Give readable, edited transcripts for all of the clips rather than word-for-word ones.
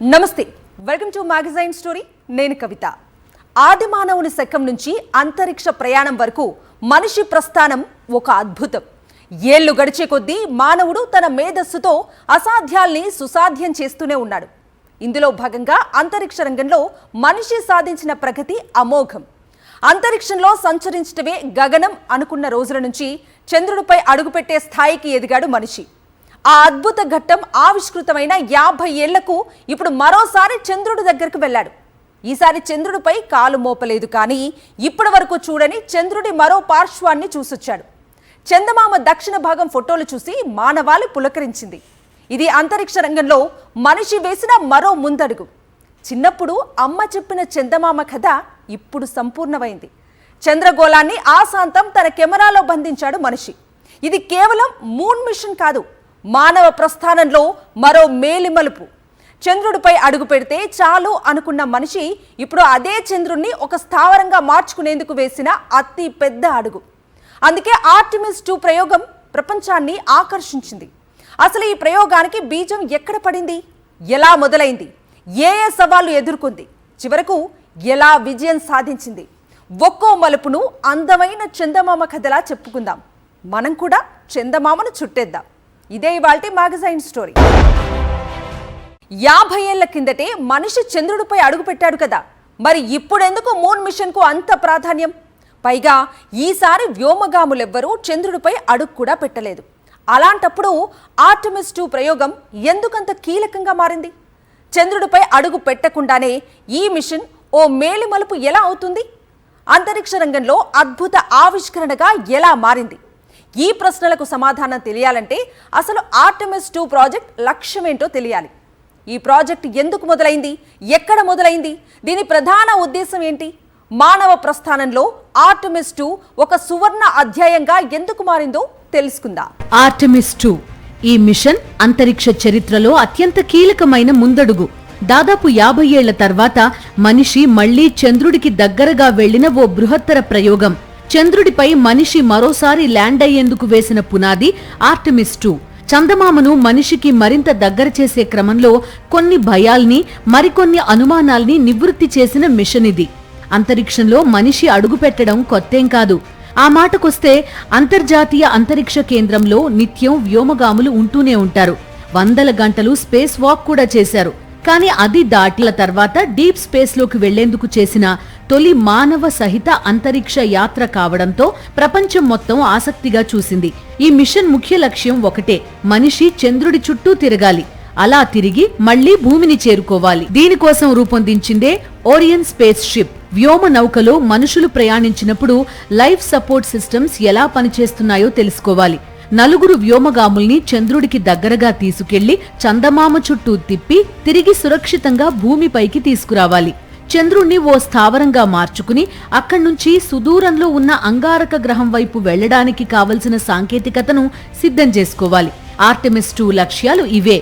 నమస్తే, welcome to magazine story. నేను కవిత. ఆది మానవుని శకం నుంచి అంతరిక్ష ప్రయాణం వరకు మనిషి ప్రస్థానం ఒక అద్భుతం. ఏళ్లు గడిచే కొద్దీ మానవుడు తన మేధస్సుతో అసాధ్యాల్ని సుసాధ్యం చేస్తూనే ఉన్నాడు. ఇందులో భాగంగా అంతరిక్ష రంగంలో మనిషి సాధించిన ప్రగతి అమోఘం. అంతరిక్షంలో సంచరించటమే గగనం అనుకున్న రోజుల నుంచి చంద్రుడిపై అడుగుపెట్టే స్థాయికి ఎదిగాడు మనిషి. ఆ అద్భుత ఘట్టం ఆవిష్కృతమైన 50 ఏళ్లకు ఇప్పుడు మరోసారి చంద్రుడి దగ్గరకు వెళ్ళాడు. ఈసారి చంద్రుడిపై కాలు మోపలేదు, కానీ ఇప్పటి వరకు చూడని చంద్రుడి మరో పార్శ్వాన్ని చూసొచ్చాడు. చందమామ దక్షిణ భాగం ఫోటోలు చూసి మానవాళి పులకరించింది. ఇది అంతరిక్ష రంగంలో మనిషి వేసిన మరో ముందడుగు. చిన్నప్పుడు అమ్మ చెప్పిన చందమామ కథ ఇప్పుడు సంపూర్ణమైంది. చంద్రగోళాన్ని ఆశాంతం తన కెమెరాలో బంధించాడు మనిషి. ఇది కేవలం మూన్ మిషన్ కాదు, మానవ ప్రస్థానంలో మరో మేలిమలుపు. చంద్రుడిపై అడుగు పెడితే చాలు అనుకున్న మనిషి ఇప్పుడు అదే చంద్రుణ్ణి ఒక స్థావరంగా మార్చుకునేందుకు వేసిన అతి పెద్ద అడుగు. అందుకే ఆర్టెమిస్ 2 ప్రయోగం ప్రపంచాన్ని ఆకర్షించింది. అసలు ఈ ప్రయోగానికి బీజం ఎక్కడ పడింది, ఎలా మొదలైంది, ఏ సవాళ్లు ఎదుర్కొంది, చివరకు ఎలా విజయం సాధించింది? ఒక్కో మలుపును అందమైన చందమామ కథలా చెప్పుకుందాం. మనం కూడా చందమామను చుట్టేద్దాం. ఇదే ఇవాల్టి మ్యాగజైన్ స్టోరీ. 50 ఏళ్ల కిందటే మనిషి చంద్రుడిపై అడుగు పెట్టాడు కదా, మరి ఇప్పుడెందుకు మూన్ మిషన్ కు అంత ప్రాధాన్యం? పైగా ఈసారి వ్యోమగాములెవ్వరూ చంద్రుడిపై అడుగు కూడా పెట్టలేదు. అలాంటప్పుడు ఆర్టెమిస్ 2 ప్రయోగం ఎందుకంత కీలకంగా మారింది? చంద్రుడిపై అడుగు పెట్టకుండానే ఈ మిషన్ ఓ మేలిమలుపు ఎలా అవుతుంది? అంతరిక్ష రంగంలో అద్భుత ఆవిష్కరణగా ఎలా మారింది? ఈ ప్రశ్నలకు సమాధానం తెలియాలంటే అసలు ఆర్టెమిస్ 2 ప్రాజెక్ట్ లక్ష్యమేంటో తెలియాలి. ఈ ప్రాజెక్ట్ ఎందుకు మొదలైంది, ఎక్కడ మొదలైంది, దీని ప్రధాన ఉద్దేశం ఏంటి? మానవ ప్రస్థానంలో ఆర్టెమిస్ 2 ఒక సువర్ణ అధ్యాయంగా ఎందుకు మారిందో తెలుసుకుందాం. ఆర్టెమిస్ 2 ఈ మిషన్ అంతరిక్ష చరిత్రలో అత్యంత కీలకమైన ముందడుగు. దాదాపు 50 ఏళ్ల తర్వాత మనిషి మళ్లీ చంద్రుడికి దగ్గరగా వెళ్లిన ఓ బృహత్తర ప్రయోగం. చంద్రుడిపై మనిషి మరోసారి ల్యాండ్ అయ్యేందుకు వేసిన పునాది ఆర్టెమిస్ 2. చందమామను మనిషికి మరింత దగ్గర చేసే క్రమంలో కొన్ని భయాల్ని, మరికొన్ని అనుమానాల్ని నివృత్తి చేసిన మిషన్ ఇది. అంతరిక్షంలో మనిషి అడుగుపెట్టడం కొత్తేం కాదు. ఆ మాటకొస్తే అంతర్జాతీయ అంతరిక్ష కేంద్రంలో నిత్యం వ్యోమగాములు ఉంటూనే ఉంటారు. 100 గంటలు స్పేస్ వాక్ కూడా చేశారు. కానీ అది దాటిల తర్వాత డీప్ స్పేస్ లోకి వెళ్లేందుకు చేసిన తొలి మానవ సహిత అంతరిక్ష యాత్ర కావడంతో ప్రపంచం మొత్తం ఆసక్తిగా చూసింది. ఈ మిషన్ ముఖ్య లక్ష్యం ఒకటే, మనిషి చంద్రుడి చుట్టూ తిరగాలి, అలా తిరిగి మళ్లీ భూమిని చేరుకోవాలి. దీనికోసం రూపొందించిందే ఓరియన్ స్పేస్ షిప్. వ్యోమ నౌకలో మనుషులు ప్రయాణించినప్పుడు లైఫ్ సపోర్ట్ సిస్టమ్స్ ఎలా పనిచేస్తున్నాయో తెలుసుకోవాలి. 4 వ్యోమగాముల్ని చంద్రుడికి దగ్గరగా తీసుకెళ్లి చందమామ చుట్టూ తిప్పి తిరిగి సురక్షితంగా భూమిపైకి తీసుకురావాలి. చంద్రుణ్ణి ఓ స్థావరంగా మార్చుకుని అక్కడ్నుంచి సుదూరంలో ఉన్న అంగారక గ్రహం వైపు వెళ్లడానికి కావలసిన సాంకేతికతను సిద్ధం చేసుకోవాలి. ఆర్టెమిస్ 2 లక్ష్యాలు ఇవే.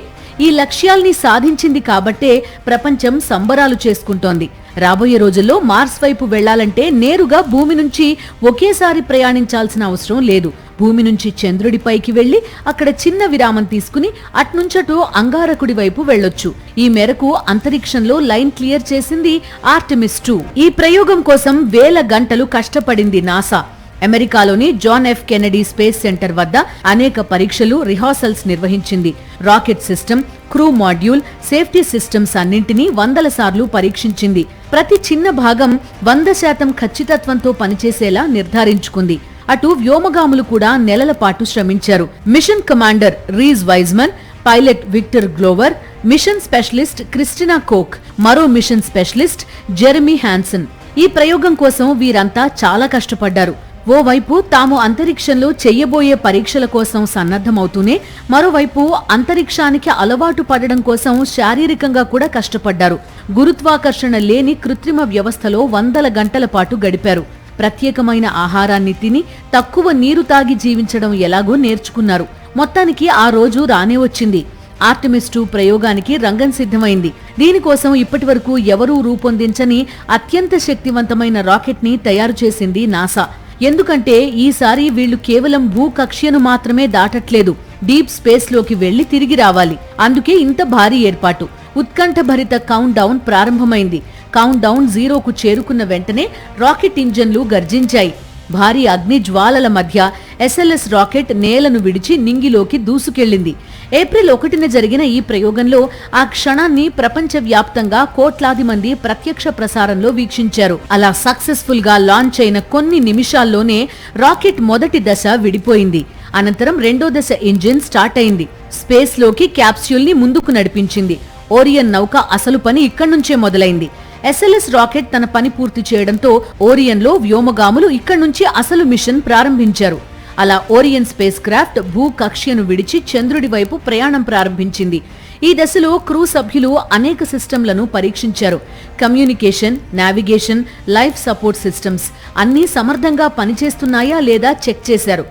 ఈ లక్ష్యాల్ని సాధించింది కాబట్టే ప్రపంచం సంబరాలు చేసుకుంటోంది. రాబోయే రోజుల్లో మార్స్ వైపు వెళ్లాలంటే నేరుగా భూమి నుంచి ఒకేసారి ప్రయాణించాల్సిన అవసరం లేదు. భూమి నుంచి చంద్రుడిపైకి వెళ్లి అక్కడ చిన్న విరామం తీసుకుని అట్నుంచటో అంగారకుడి వైపు వెళ్లొచ్చు. ఈ మేరకు అంతరిక్షంలో లైన్ క్లియర్ చేసింది ఆర్టెమిస్ 2. ఈ ప్రయోగం కోసం వేల గంటలు కష్టపడింది నాసా. అమెరికాలోని John F Kennedy space center వద్ద అనేక పరీక్షలు, రిహార్సల్స్ నిర్వహించింది. Rocket system, crew module, safety systems అన్నింటినీ 100 సార్లు పరీక్షించింది. ప్రతి చిన్న భాగం 100% ఖచ్చితత్వంతో పనిచేసేలా నిర్ధారించుకుంది. అటు వ్యోమగాములు కూడా నెలల పాటు శ్రమించారు. Mission commander Reid Wiseman, pilot Victor Glover, mission specialist Christina Koch, మరో మిషన్ స్పెషలిస్ట్ జెరెమీ హ్యాన్సన్. ఈ ప్రయోగం కోసం వీరంతా చాలా కష్టపడ్డారు. ఓవైపు తాము అంతరిక్షంలో చెయ్యబోయే పరీక్షల కోసం సన్నద్ధమవుతూనే మరోవైపు అంతరిక్షానికి అలవాటు పడడం కోసం శారీరకంగా కూడా కష్టపడ్డారు. గురుత్వాకర్షణ లేని కృత్రిమ వ్యవస్థలో 100 గంటల పాటు గడిపారు. ప్రత్యేకమైన ఆహారాన్ని తిని తక్కువ నీరు తాగి జీవించడం ఎలాగో నేర్చుకున్నారు. మొత్తానికి ఆ రోజు రానే వచ్చింది. ఆర్టెమిస్ 2 ప్రయోగానికి రంగం సిద్ధమైంది. దీనికోసం ఇప్పటివరకు ఎవరూ రూపొందించని అత్యంత శక్తివంతమైన రాకెట్ ని తయారు చేసింది నాసా. ఎందుకంటే ఈసారి వీళ్లు కేవలం భూకక్ష్యను మాత్రమే దాటట్లేదు, డీప్ స్పేస్ లోకి వెళ్లి తిరిగి రావాలి. అందుకే ఇంత భారీ ఏర్పాటు. ఉత్కంఠభరిత కౌంట్ డౌన్ ప్రారంభమైంది. కౌంట్ డౌన్ 0కు చేరుకున్న వెంటనే రాకెట్ ఇంజన్లు గర్జించాయి. భారీ అగ్ని జ్వాలల మధ్య ఎస్ఎల్ఎస్ రాకెట్ నేలను విడిచి నింగిలోకి దూసుకెళ్లింది. ఏప్రిల్ 1న జరిగిన ఈ ప్రయోగంలో ఆ క్షణాన్ని ప్రపంచవ్యాప్తంగా కోట్లాది మంది ప్రత్యక్ష ప్రసారంలో వీక్షించారు. అలా సక్సెస్ఫుల్ గా లాంచ్ అయిన కొన్ని నిమిషాల్లోనే రాకెట్ మొదటి దశ విడిపోయింది. అనంతరం రెండో దశ ఇంజిన్ స్టార్ట్ అయింది. స్పేస్ లోకి క్యాప్స్యూల్ ని ముందుకు నడిపించింది. ఓరియన్ నౌక అసలు పని ఇక్కడి నుంచే మొదలైంది. ఎస్ఎల్ఎస్ రాకెట్ తన పని పూర్తి చేయడంతో ఓరియన్ లో వ్యోమగాములు ఇక్కడి నుంచి అసలు మిషన్ ప్రారంభించారు. అలా ఓరియన్ స్పేస్ క్రాఫ్ట్ భూకక్ష్యను విడిచి చంద్రుడి వైపు ప్రయాణం ప్రారంభించింది. ఈ దశలో క్రూ సభ్యులు అనేక సిస్టంలను పరీక్షించారు. Communication, navigation, life support systems అన్నీ సమర్థంగా పనిచేస్తున్నాయా లేదా చెక్ చేశారు.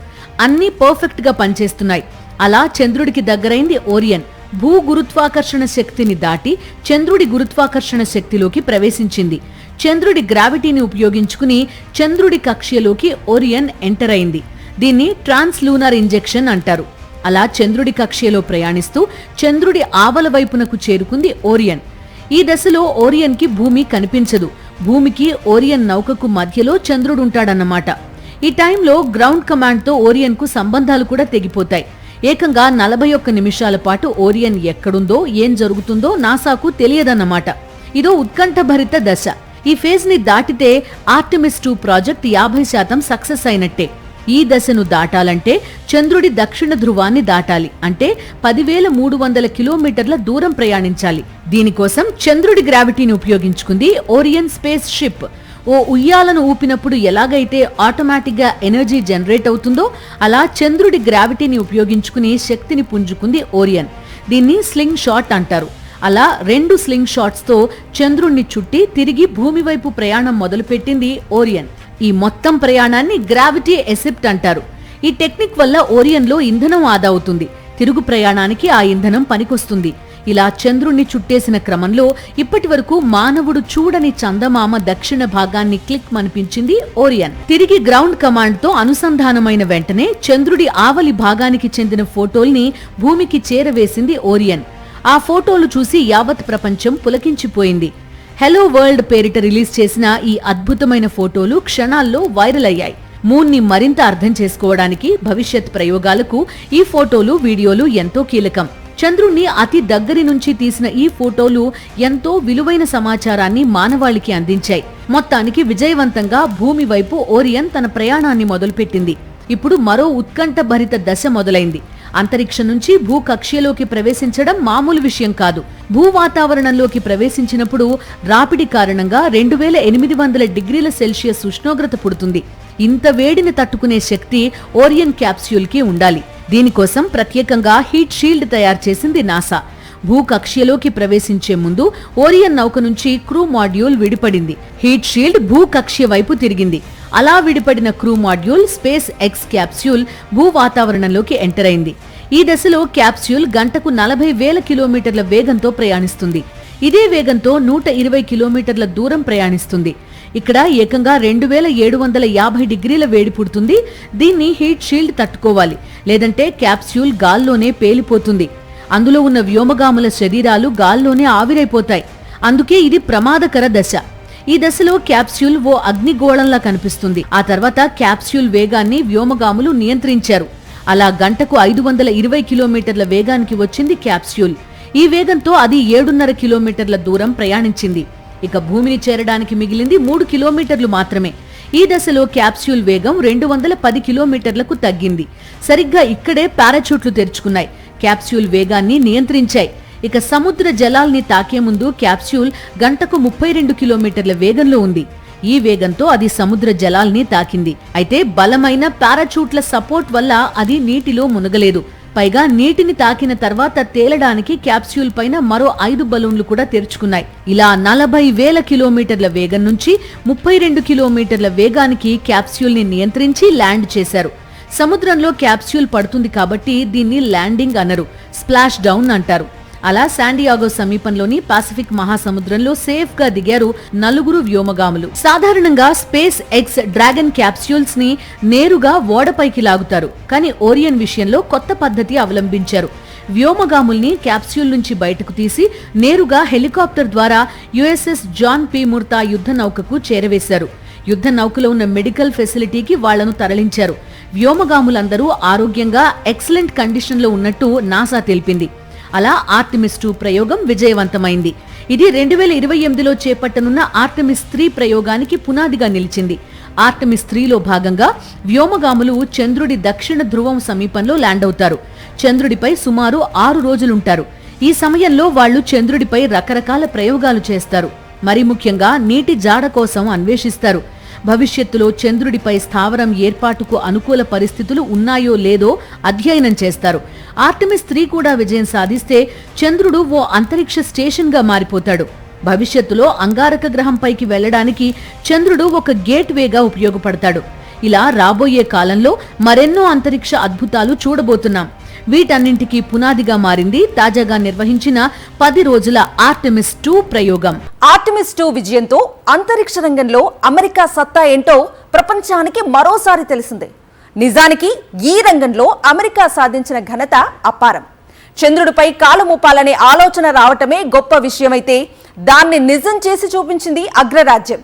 అన్నీ పర్ఫెక్ట్ గా పనిచేస్తున్నాయి. అలా చంద్రుడికి దగ్గరైంది ఓరియన్. భూ గురుత్వాకర్షణ శక్తిని దాటి చంద్రుడి గురుత్వాకర్షణ శక్తిలోకి ప్రవేశించింది. చంద్రుడి గ్రావిటీని ఉపయోగించుకుని చంద్రుడి కక్ష్యలోకి ఓరియన్ ఎంటర్ అయింది. దీన్ని ట్రాన్స్లూనార్ ఇంజెక్షన్ అంటారు. అలా చంద్రుడి కక్ష్యలో ప్రయాణిస్తూ చంద్రుడి ఆవల వైపునకు చేరుకుంది ఓరియన్. ఈ దశలో ఓరియన్ కి భూమి కనిపించదు. భూమికి ఓరియన్ నౌకకు మధ్యలో చంద్రుడుంటాడన్నమాట. ఈ టైంలో గ్రౌండ్ కమాండ్ తో ఓరియన్ కు సంబంధాలు కూడా తెగిపోతాయి. ఏకంగా 41 నిమిషాల పాటు ఓరియన్ ఎక్కడుందో, ఏం జరుగుతుందో నాసాకు తెలియదన్నమాట. ఇదో ఉత్కంఠభరిత దశ. ఈ ఫేజ్ ని దాటితే ఆర్టెమిస్ 2 ప్రాజెక్ట్ 50% సక్సెస్ అయినట్టే. ఈ దశను దాటాలంటే చంద్రుడి దక్షిణ ధ్రువాన్ని దాటాలి. అంటే 10,300 కిలోమీటర్ల దూరం ప్రయాణించాలి. దీనికోసం చంద్రుడి గ్రావిటీని ఉపయోగించుకుంది ఓరియన్ స్పేస్ షిప్. ఓ ఉయ్యాలను ఊపినప్పుడు ఎలాగైతే ఆటోమేటిక్ గా ఎనర్జీ జనరేట్ అవుతుందో అలా చంద్రుడి గ్రావిటీని ఉపయోగించుకుని శక్తిని పుంజుకుంది ఓరియన్. దీన్ని స్లింగ్ షాట్ అంటారు. అలా 2 స్లింగ్ షాట్స్ తో చంద్రుణ్ణి చుట్టి తిరిగి భూమి వైపు ప్రయాణం మొదలుపెట్టింది ఓరియన్. ఈ మొత్తం ప్రయాణాన్ని గ్రావిటీ ఎసిప్ట్ అంటారు. ఈ టెక్నిక్ వల్ల ఓరియన్ లో ఇంధనం ఆదా అవుతుంది. తిరుగు ప్రయాణానికి ఆ ఇంధనం పనికొస్తుంది. ఇలా చంద్రుణ్ణి చుట్టేసిన క్రమంలో ఇప్పటి వరకు మానవుడు చూడని చందమామ దక్షిణ భాగాన్ని క్లిక్ మనిపించింది ఓరియన్. తిరిగి గ్రౌండ్ కమాండ్ తో అనుసంధానమైన వెంటనే చంద్రుడి ఆవలి భాగానికి చెందిన ఫోటోల్ని భూమికి చేరవేసింది ఓరియన్. ఆ ఫోటోలు చూసి యావత్ ప్రపంచం పులకించిపోయింది. హెలో వరల్డ్ పేరిట రిలీజ్ చేసిన ఈ అద్భుతమైన ఫోటోలు క్షణాల్లో వైరల్ అయ్యాయి. మూన్ ని మరింత అర్థం చేసుకోవడానికి భవిష్యత్ ప్రయోగాలకు ఈ ఫోటోలు, వీడియోలు ఎంతో కీలకం. చంద్రుణ్ణి అతి దగ్గరి నుంచి తీసిన ఈ ఫోటోలు ఎంతో విలువైన సమాచారాన్ని మానవాళికి అందించాయి. మొత్తానికి విజయవంతంగా భూమి వైపు ఓరియన్ తన ప్రయాణాన్ని మొదలుపెట్టింది. ఇప్పుడు మరో ఉత్కంఠభరిత దశ మొదలైంది. అంతరిక్షం నుంచి భూకక్ష్యలోకి ప్రవేశించడం మామూలు విషయం కాదు. భూ వాతావరణంలోకి ప్రవేశించినప్పుడు రాపిడి కారణంగా 2800 డిగ్రీల సెల్సియస్ ఉష్ణోగ్రత పుడుతుంది. ఇంత వేడిని తట్టుకునే శక్తి ఓరియన్ క్యాప్స్యూల్ కి ఉండాలి. దీనికోసం ప్రత్యేకంగా హీట్ షీల్డ్ తయారు చేసింది నాసా. భూకక్ష్యలోకి ప్రవేశించే ముందు ఓరియన్ నౌక నుంచి క్రూ మాడ్యూల్ విడిపడింది. హీట్ షీల్డ్ భూకక్ష్య వైపు తిరిగింది. అలా విడిపడిన crew module SpaceX capsule భూ వాతావరణంలోకి ఎంటర్ అయింది. ఈ దశలో క్యాప్స్యూల్ గంటకు 40,000 కిలోమీటర్ల వేగంతో ప్రయాణిస్తుంది. ఇదే వేగంతో 120 కిలోమీటర్ల దూరం ప్రయాణిస్తుంది. ఇక్కడ ఏకంగా 2750 డిగ్రీల వేడి పుడుతుంది. దీన్ని హీట్ షీల్డ్ తట్టుకోవాలి, లేదంటే క్యాప్స్యూల్ గాల్లోనే పేలిపోతుంది. అందులో ఉన్న వ్యోమగాముల శరీరాలు గాల్లోనే ఆవిరైపోతాయి. అందుకే ఇది ప్రమాదకర దశ. ఈ దశలో క్యాప్స్యూల్ ఓ అగ్నిగోళంలా కనిపిస్తుంది. ఆ తర్వాత క్యాప్స్యూల్ వేగాన్ని వ్యోమగాములు నియంత్రించారు. అలా గంటకు 520 కిలోమీటర్ల వేగానికి వచ్చింది క్యాప్స్యూల్. ఈ వేగంతో అది 7.5 కిలోమీటర్ల దూరం ప్రయాణించింది. ఇక భూమిని చేరడానికి మిగిలింది 3 కిలోమీటర్లు మాత్రమే. ఈ దశలో క్యాప్స్యూల్ వేగం 210 కిలోమీటర్లకు తగ్గింది. సరిగ్గా ఇక్కడే పారాచూట్లు తెరుచుకున్నాయి. క్యాప్స్యూల్ వేగాన్ని నియంత్రించాయి. ఇక సముద్ర జలాల్ని తాకే ముందు క్యాప్స్యూల్ గంటకు 32 కిలోమీటర్ల వేగంలో ఉంది. ఈ వేగంతో అది సముద్ర జలాల్ని తాకింది. అయితే బలమైన పారాచూట్ల సపోర్ట్ వల్ల అది నీటిలో మునగలేదు. పైగా నీటిని తాకిన తర్వాత తేలడానికి క్యాప్స్యూల్ పైన మరో 5 బలూన్లు కూడా తెరుచుకున్నాయి. ఇలా 40,000 కిలోమీటర్ల వేగం నుంచి 32 కిలోమీటర్ల వేగానికి క్యాప్స్యూల్ ని నియంత్రించి ల్యాండ్ చేశారు. సముద్రంలో క్యాప్స్యూల్ పడుతుంది కాబట్టి దీన్ని ల్యాండింగ్ అనరు, స్ప్లాష్ డౌన్ అంటారు. అలా శాండియాగో సమీపంలోని పాసిఫిక్ మహాసముద్రంలో సేఫ్ గా దిగారు 4 వ్యోమగాములు. సాధారణంగా స్పేస్ ఎక్స్ డ్రాగన్ క్యాప్స్యూల్స్ ని నేరుగా ఓడపైకి లాగుతారు. కానీ ఓరియన్ విషయంలో కొత్త పద్ధతి అవలంబించారు. వ్యోమగాముల్ని క్యాప్స్యూల్ నుంచి బయటకు తీసి నేరుగా హెలికాప్టర్ ద్వారా యుఎస్ఎస్ జాన్ పి ముర్తా యుద్ధ నౌకకు చేరవేశారు. యుద్ధ నౌకలో ఉన్న మెడికల్ ఫెసిలిటీకి వాళ్లను తరలించారు. వ్యోమగాములందరూ ఆరోగ్యంగా ఎక్సలెంట్ కండిషన్లో ఉన్నట్టు నాసా తెలిపింది. అలా ఆర్టెమిస్ 2 ప్రయోగం విజయవంతమైంది. ఇది 2028లో చేపట్టనున్న ఆర్టెమిస్ 3 ప్రయోగానికి పునాదిగా నిలిచింది. ఆర్టెమిస్ 3లో భాగంగా వ్యోమగాములు చంద్రుడి దక్షిణ ధ్రువం సమీపంలో ల్యాండ్ అవుతారు. చంద్రుడిపై సుమారు 6 రోజులుంటారు. ఈ సమయంలో వాళ్లు చంద్రుడిపై రకరకాల ప్రయోగాలు చేస్తారు. మరి ముఖ్యంగా నీటి జాడ కోసం అన్వేషిస్తారు. భవిష్యత్తులో చంద్రుడిపై స్థావరం ఏర్పాటుకు అనుకూల పరిస్థితులు ఉన్నాయో లేదో అధ్యయనం చేస్తారు. ఆర్టెమిస్ 3 కూడా విజయం సాధిస్తే చంద్రుడు ఓ అంతరిక్ష స్టేషన్ గా మారిపోతాడు. భవిష్యత్తులో అంగారక గ్రహంపైకి వెళ్లడానికి చంద్రుడు ఒక గేట్ వేగా ఉపయోగపడతాడు. ఇలా రాబోయే కాలంలో మరెన్నో అంతరిక్ష అద్భుతాలు చూడబోతున్నాం. వీటన్నింటికీ పునాదిగా మారింది తాజాగా నిర్వహించిన 10 రోజుల ఆర్టెమిస్ 2 ప్రయోగం. ఆర్టెమిస్ 2 విజయంతో అంతరిక్ష రంగంలో అమెరికా సత్తా ఏంటో ప్రపంచానికి మరోసారి తెలిసిందే. నిజానికి ఈ రంగంలో అమెరికా సాధించిన ఘనత అపారం. చంద్రుడిపై కాలు మోపాలనే ఆలోచన రావటమే గొప్ప విషయమైతే దాన్ని నిజం చేసి చూపించింది అగ్రరాజ్యం.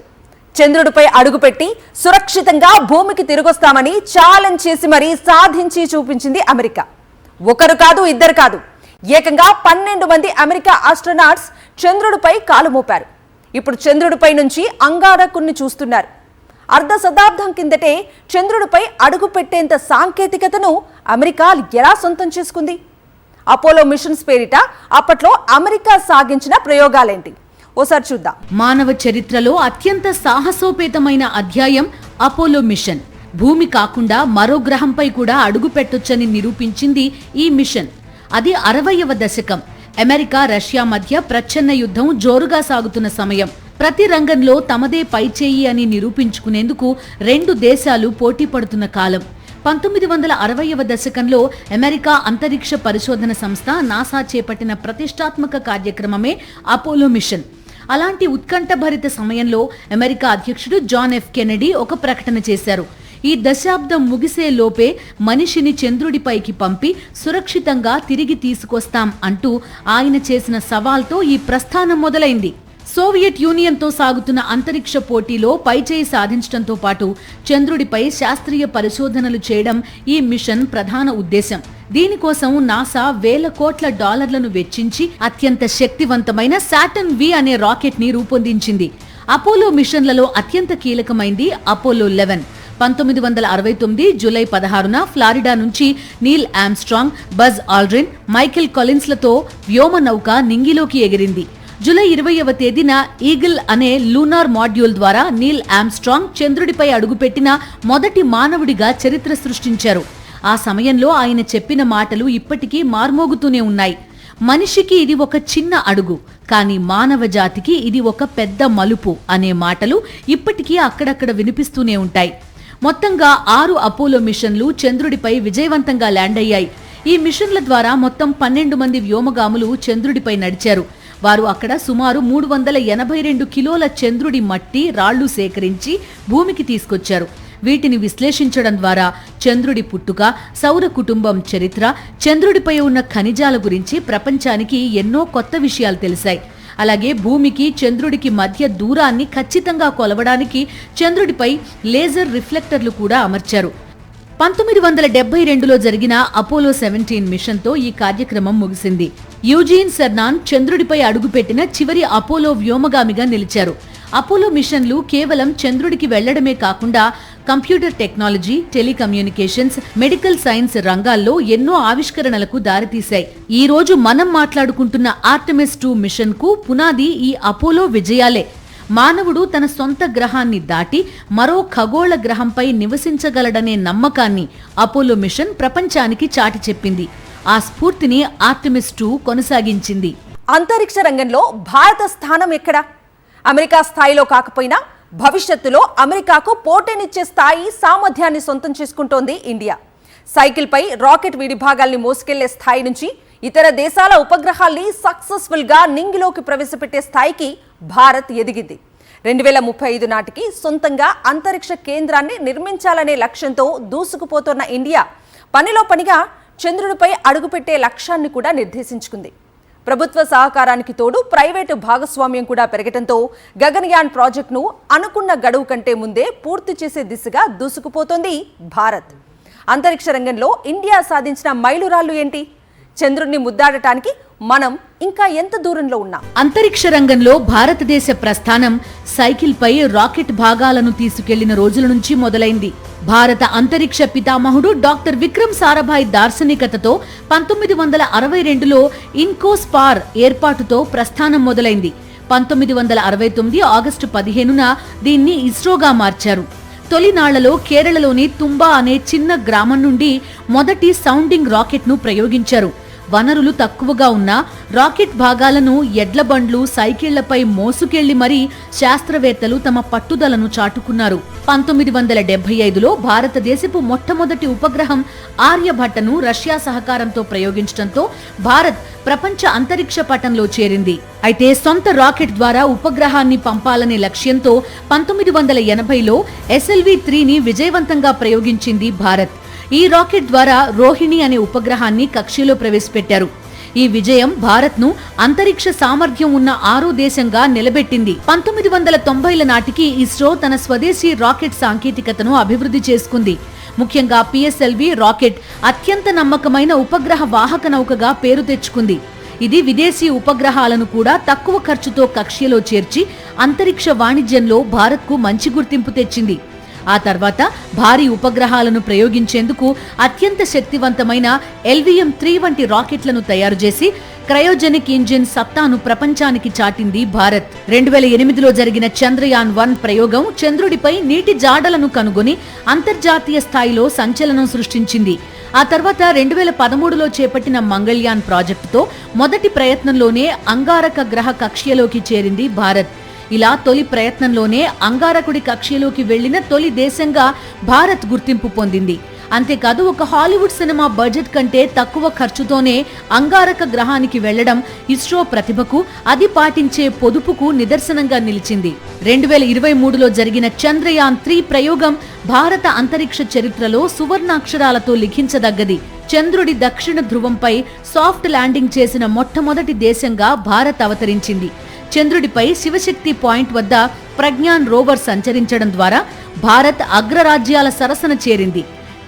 చంద్రుడిపై అడుగుపెట్టి సురక్షితంగా భూమికి తిరిగొస్తామని ఛాలెంజ్ చేసి మరీ సాధించి చూపించింది అమెరికా. ఒకరు కాదు, ఇద్దరు కాదు, ఏకంగా 12 మంది అమెరికా ఆస్ట్రోనాట్స్ చంద్రుడిపై కాలు మోపారు. ఇప్పుడు చంద్రుడిపై నుంచి అంగారకుణ్ణి చూస్తున్నారు. అర్ధ శతాబ్దం కిందటే చంద్రుడిపై అడుగు పెట్టేంత సాంకేతికతను అమెరికా ఎలా సొంతం చేసుకుంది? అపోలో మిషన్స్ పేరిట అప్పట్లో అమెరికా సాగించిన ప్రయోగాలేంటి? ఓసారి చూద్దాం. మానవ చరిత్రలో అత్యంత సాహసోపేతమైన అధ్యాయం అపోలో మిషన్. భూమి కాకుండా మరో గ్రహంపై కూడా అడుగు పెట్టొచ్చని నిరూపించింది ఈ మిషన్. అది 60వ దశకం. అమెరికా రష్యా మధ్య ప్రచ్ఛన్న యుద్ధం జోరుగా సాగుతున్న సమయం. ప్రతి రంగంలో తమదే పైచేయి అని నిరూపించుకునేందుకు 2 దేశాలు పోటీ పడుతున్న కాలం. 1960వ దశకంలో అమెరికా అంతరిక్ష పరిశోధన సంస్థ నాసా చేపట్టిన ప్రతిష్టాత్మక కార్యక్రమమే అపోలో మిషన్. అలాంటి ఉత్కంఠభరిత సమయంలో అమెరికా అధ్యక్షుడు జాన్ ఎఫ్ కెనడీ ఒక ప్రకటన చేశారు. ఈ దశాబ్దం ముగిసే లోపే మనిషిని చంద్రుడిపైకి పంపి సురక్షితంగా తిరిగి తీసుకొస్తాం అంటూ ఆయన చేసిన సవాల్తో ఈ ప్రస్థానం మొదలైంది. సోవియట్ యూనియన్తో సాగుతున్న అంతరిక్ష పోటీలో పైచేయి సాధించడంతో పాటు చంద్రుడిపై శాస్త్రీయ పరిశోధనలు చేయడం ఈ మిషన్ ప్రధాన ఉద్దేశం. దీనికోసం నాసా వేల కోట్ల డాలర్లను వెచ్చించి అత్యంత శక్తివంతమైన సాటర్న్ V అనే రాకెట్ ని రూపొందించింది. అపోలో మిషన్లలో అత్యంత కీలకమైంది అపోలో 11. 1969 జూలై 16న ఫ్లారిడా నుంచి Neil Armstrong, Buzz Aldrin, Michael కాలిన్స్లతో వ్యోమ నౌక నింగిలోకి ఎగిరింది. జూలై 20వ తేదీన ఈగిల్ అనే లూనార్ మాడ్యూల్ ద్వారా నీల్ ఆర్మ్స్ట్రాంగ్ చంద్రుడిపై అడుగుపెట్టిన మొదటి మానవుడిగా చరిత్ర సృష్టించారు. ఆ సమయంలో ఆయన చెప్పిన మాటలు ఇప్పటికీ మార్మోగుతూనే ఉన్నాయి. మనిషికి ఇది ఒక చిన్న అడుగు, కానీ మానవ జాతికి ఇది ఒక పెద్ద మలుపు అనే మాటలు ఇప్పటికీ అక్కడక్కడ వినిపిస్తూనే ఉంటాయి. మొత్తంగా 6 అపోలో మిషన్లు చంద్రుడిపై విజయవంతంగా ల్యాండ్ అయ్యాయి. ఈ మిషన్ల ద్వారా మొత్తం 12 మంది వ్యోమగాములు చంద్రుడిపై నడిచారు. వారు అక్కడ సుమారు 382 కిలోల చంద్రుడి మట్టి, రాళ్లు సేకరించి భూమికి తీసుకొచ్చారు. వీటిని విశ్లేషించడం ద్వారా చంద్రుడి పుట్టుక, సౌర కుటుంబం చరిత్ర, చంద్రుడిపై ఉన్న ఖనిజాల గురించి ప్రపంచానికి ఎన్నో కొత్త విషయాలు తెలిసాయి. అలాగే భూమికి చంద్రుడికి మధ్య దూరాన్ని ఖచ్చితంగా కొలవడానికి చంద్రుడిపై లేజర్ రిఫ్లెక్టర్లు కూడా అమర్చారు. 1972లో జరిగిన అపోలో 17 మిషన్తో ఈ కార్యక్రమం ముగిసింది. యూజీన్ సెర్నాన్ చంద్రుడిపై అడుగుపెట్టిన చివరి అపోలో వ్యోమగామిగా నిలిచారు. అపోలో మిషన్లు కేవలం చంద్రుడికి వెళ్లడమే కాకుండా computer technology, telecommunications, medical science రంగాల్లో ఎన్నో ఆవిష్కరణలకు దారితీశాయి. ఈ రోజు మనం మాట్లాడుకుంటున్న ఆర్టెమిస్ 2 మిషన్ కు పునాది ఈ అపోలో విజయాలే. మానవుడు తన సొంత గ్రహాన్ని దాటి మరో ఖగోళ గ్రహంపై నివసించగలడనే నమ్మకాన్ని అపోలో మిషన్ ప్రపంచానికి చాటి చెప్పింది. ఆ స్ఫూర్తిని ఆర్టెమిస్ 2 కొనసాగించింది. అంతరిక్ష రంగంలో భారత స్థానం ఎక్కడ? అమెరికా స్థాయిలో కాకపోయినా భవిష్యత్తులో అమెరికాకు పోటీనిచ్చే స్థాయి, సామర్థ్యాన్ని సొంతం చేసుకుంటోంది ఇండియా. సైకిల్పై రాకెట్ విడిభాగాల్ని మోసుకెళ్లే స్థాయి నుంచి ఇతర దేశాల ఉపగ్రహాల్ని సక్సెస్ఫుల్ గా నింగిలోకి ప్రవేశపెట్టే స్థాయికి భారత్ ఎదిగింది. 2035 నాటికి సొంతంగా అంతరిక్ష కేంద్రాన్ని నిర్మించాలనే లక్ష్యంతో దూసుకుపోతున్న ఇండియా పనిలో పనిగా చంద్రుడిపై అడుగుపెట్టే లక్ష్యాన్ని కూడా నిర్దేశించుకుంది. ప్రభుత్వ సహకారానికి తోడు ప్రైవేటు భాగస్వామ్యం కూడా పెరగడంతో గగన్యాన్ ప్రాజెక్టును అనుకున్న గడువు కంటే ముందే పూర్తి చేసే దిశగా దూసుకుపోతోంది భారత్. అంతరిక్ష రంగంలో ఇండియా సాధించిన మైలురాళ్లు ఏంటి? చంద్రుడిని ముద్దాడటానికి మనం ఇంకా ఎంత దూరంలో ఉన్నాం? అంతరిక్ష రంగంలో భారతదేశ ప్రస్థానం సైకిల్ పై రాకెట్ భాగాలను తీసుకెళ్లిన రోజుల నుంచి మొదలైంది. భారత అంతరిక్ష పితామహుడు డాక్టర్ విక్రమ్ సారాభాయ్ దార్శనికతతో 1962లో ఇన్కోస్పార్ ఏర్పాటుతో ప్రస్థానం మొదలైంది. 1969 ఆగస్టు 15న దీన్ని ఇస్రోగా మార్చారు. తొలినాళ్లలో కేరళలోని తుంబా అనే చిన్న గ్రామం నుండి మొదటి సౌండింగ్ రాకెట్ను ప్రయోగించారు. వనరులు తక్కువగా ఉన్న రాకెట్ భాగాలను ఎడ్ల బండ్లు, సైకిళ్లపై మోసుకెళ్లి మరీ శాస్త్రవేత్తలు తమ పట్టుదలను చాటుకున్నారు. 1975లో భారతదేశపు మొట్టమొదటి ఉపగ్రహం ఆర్యభట్టను రష్యా సహకారంతో ప్రయోగించడంతో భారత్ ప్రపంచ అంతరిక్ష పటంలో చేరింది. అయితే సొంత రాకెట్ ద్వారా ఉపగ్రహాన్ని పంపాలనే లక్ష్యంతో 1980లో SLV-3ని విజయవంతంగా ప్రయోగించింది భారత్. ఈ రాకెట్ ద్వారా రోహిణి అనే ఉపగ్రహాన్ని కక్షలో ప్రవేశపెట్టారు. ఈ విజయం భారత్ను అంతరిక్ష సామర్థ్యం ఉన్న 6వ దేశంగా నిలబెట్టింది. 1990ల నాటికి ఇస్రో తన స్వదేశీ రాకెట్ సాంకేతికతను అభివృద్ధి చేసుకుంది. ముఖ్యంగా PSLV రాకెట్ అత్యంత నమ్మకమైన ఉపగ్రహ వాహక నౌకగా పేరు తెచ్చుకుంది. ఇది విదేశీ ఉపగ్రహాలను కూడా తక్కువ ఖర్చుతో కక్ష్యలో చేర్చి అంతరిక్ష వాణిజ్యంలో భారత్కు మంచి గుర్తింపు తెచ్చింది. ఆ తర్వాత భారీ ఉపగ్రహాలను ప్రయోగించేందుకు అత్యంత శక్తివంతమైన LVM-3 వంటి రాకెట్లను తయారు చేసి క్రయోజెనిక్ ఇంజిన్ సత్తాను ప్రపంచానికి చాటింది భారత్. 2008లో జరిగిన చంద్రయాన్-1 ప్రయోగం చంద్రుడిపై నీటి జాడలను కనుగొని అంతర్జాతీయ స్థాయిలో సంచలనం సృష్టించింది. ఆ తర్వాత 2013లో చేపట్టిన మంగళ్యాన్ ప్రాజెక్టుతో మొదటి ప్రయత్నంలోనే అంగారక గ్రహ కక్ష్యలోకి చేరింది భారత్. ఇలా తొలి ప్రయత్నంలోనే అంగారకుడి కక్ష్యలోకి వెళ్లిన తొలి దేశంగా భారత్ గుర్తింపు పొందింది. అంతేకాదు ఒక హాలీవుడ్ సినిమా బడ్జెట్ కంటే తక్కువ ఖర్చుతోనే అంగారక గ్రహానికి వెళ్లడం ఇస్రో ప్రతిభకు, అది పాటించే పొదుపుకు నిదర్శనంగా నిలిచింది. 2023లో జరిగిన చంద్రయాన్-3 ప్రయోగం భారత అంతరిక్ష చరిత్రలో సువర్ణాక్షరాలతో లిఖించదగ్గది. చంద్రుడి దక్షిణ ధ్రువంపై సాఫ్ట్ ల్యాండింగ్ చేసిన మొట్టమొదటి దేశంగా భారత్ అవతరించింది. చంద్రుడిపై శివశక్తి పాయింట్ వద్ద ప్రజ్ఞాన్ రోవర్ సంచరించడం ద్వారా భారత్ అగ్రరాజ్యాల సరసన చేరింది.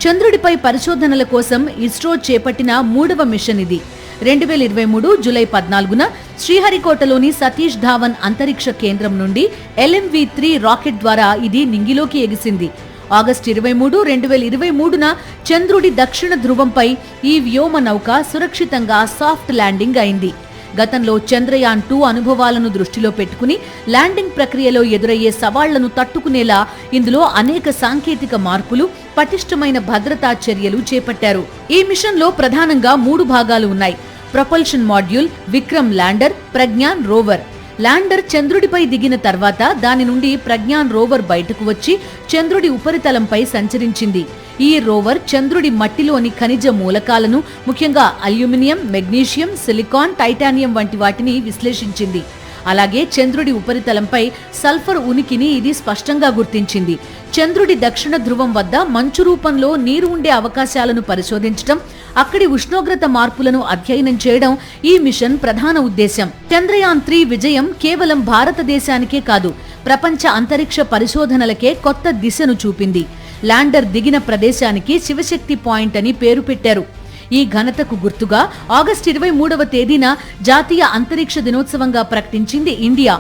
చంద్రుడిపై పరిశోధనల కోసం ఇస్రో చేపట్టిన 3వ మిషన్ ఇది. 2023 జూలై 14న శ్రీహరికోటలోని సతీష్ ధావన్ అంతరిక్ష కేంద్రం నుండి LMV-3 రాకెట్ ద్వారా ఇది నింగిలోకి ఎగిసింది. ఆగస్టు 23, 2023న చంద్రుడి దక్షిణ ధ్రువంపై ఈ వ్యోమ నౌక సురక్షితంగా సాఫ్ట్ ల్యాండింగ్ అయింది. గతంలో చంద్రయాన్-2 అనుభవాలను దృష్టిలో పెట్టుకుని ల్యాండింగ్ ప్రక్రియలో ఎదురయ్యే సవాళ్లను తట్టుకునేలా ఇందులో అనేక సాంకేతిక మార్పులు, పటిష్టమైన భద్రతా చర్యలు చేపట్టారు. ఈ మిషన్లో ప్రధానంగా 3 భాగాలు ఉన్నాయి. Propulsion module, Vikram lander, Pragyan rover. Lander చంద్రుడిపై దిగిన తర్వాత దాని నుండి ప్రజ్ఞాన్ రోవర్ బయటకు వచ్చి చంద్రుడి ఉపరితలంపై సంచరించింది. ఈ రోవర్ చంద్రుడి మట్టిలోని ఖనిజ మూలకాలను, ముఖ్యంగా అల్యూమినియం, మెగ్నీషియం, సిలికాన్, టైటానియం వంటి వాటిని విశ్లేషించింది. అలాగే చంద్రుడి ఉపరితలంపై సల్ఫర్ ఉనికిని ఇది స్పష్టంగా గుర్తించింది. చంద్రుడి దక్షిణ ధ్రువం వద్ద మంచు రూపంలో నీరు ఉండే అవకాశాలను పరిశోధించడం, అక్కడి ఉష్ణోగ్రత మార్పులను అధ్యయనం చేయడం ఈ మిషన్ ప్రధాన ఉద్దేశం. చంద్రయాన్-3 విజయం కేవలం భారతదేశానికే కాదు, ప్రపంచ అంతరిక్ష పరిశోధనలకే కొత్త దిశను చూపింది. ల్యాండర్ దిగిన ప్రదేశానికి శివశక్తి పాయింట్ అని పేరు పెట్టారు. ఈ ఘనతకు గుర్తుగా ఆగస్టు 23వ తేదీన జాతీయ అంతరిక్ష దినోత్సవంగా ప్రకటించింది ఇండియా.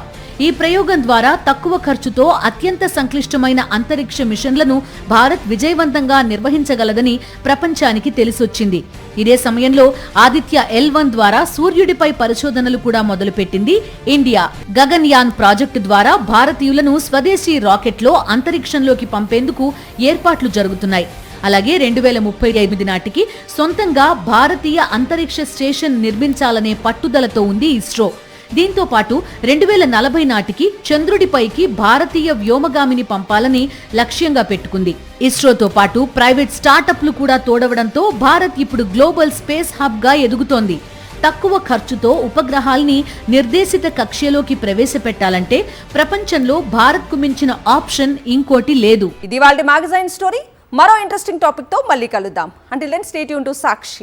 ఈ ప్రయోగం ద్వారా తక్కువ ఖర్చుతో అత్యంత సంక్లిష్టమైన అంతరిక్ష మిషన్లను భారత్ విజయవంతంగా నిర్వహించగలదని ప్రపంచానికి తెలిసొచ్చింది. ఇదే సమయంలో ఆదిత్య L1 ద్వారా సూర్యుడిపై పరిశోధనలు కూడా మొదలుపెట్టింది ఇండియా. గగన్యాన్ ప్రాజెక్టు ద్వారా భారతీయులను స్వదేశీ రాకెట్లో అంతరిక్షంలోకి పంపేందుకు ఏర్పాట్లు జరుగుతున్నాయి. అలాగే 2035 నాటికి సొంతంగా భారతీయ అంతరిక్ష స్టేషన్ నిర్మించాలనే పట్టుదలతో ఉంది ఇస్రో. దీంతో పాటు 2040 నాటికి చంద్రుడిపైకి భారతీయ వ్యోమగామిని పంపాలని లక్ష్యంగా పెట్టుకుంది. ఇస్రోతో పాటు ప్రైవేట్ స్టార్టప్లు కూడా తోడవడంతో భారత్ ఇప్పుడు గ్లోబల్ స్పేస్ హబ్ గా ఎదుగుతోంది. తక్కువ ఖర్చుతో ఉపగ్రహాల్ని నిర్దేశిత కక్ష్యలోకి ప్రవేశపెట్టాలంటే ప్రపంచంలో భారత్కు మించిన ఆప్షన్ ఇంకోటి లేదు. ఇది వాళ్ళ మ్యాగజైన్ స్టోరీ. మరో ఇంట్రెస్టింగ్ టాపిక్ తో మళ్ళీ కలుద్దాం. Until then stay tuned to Sakshi.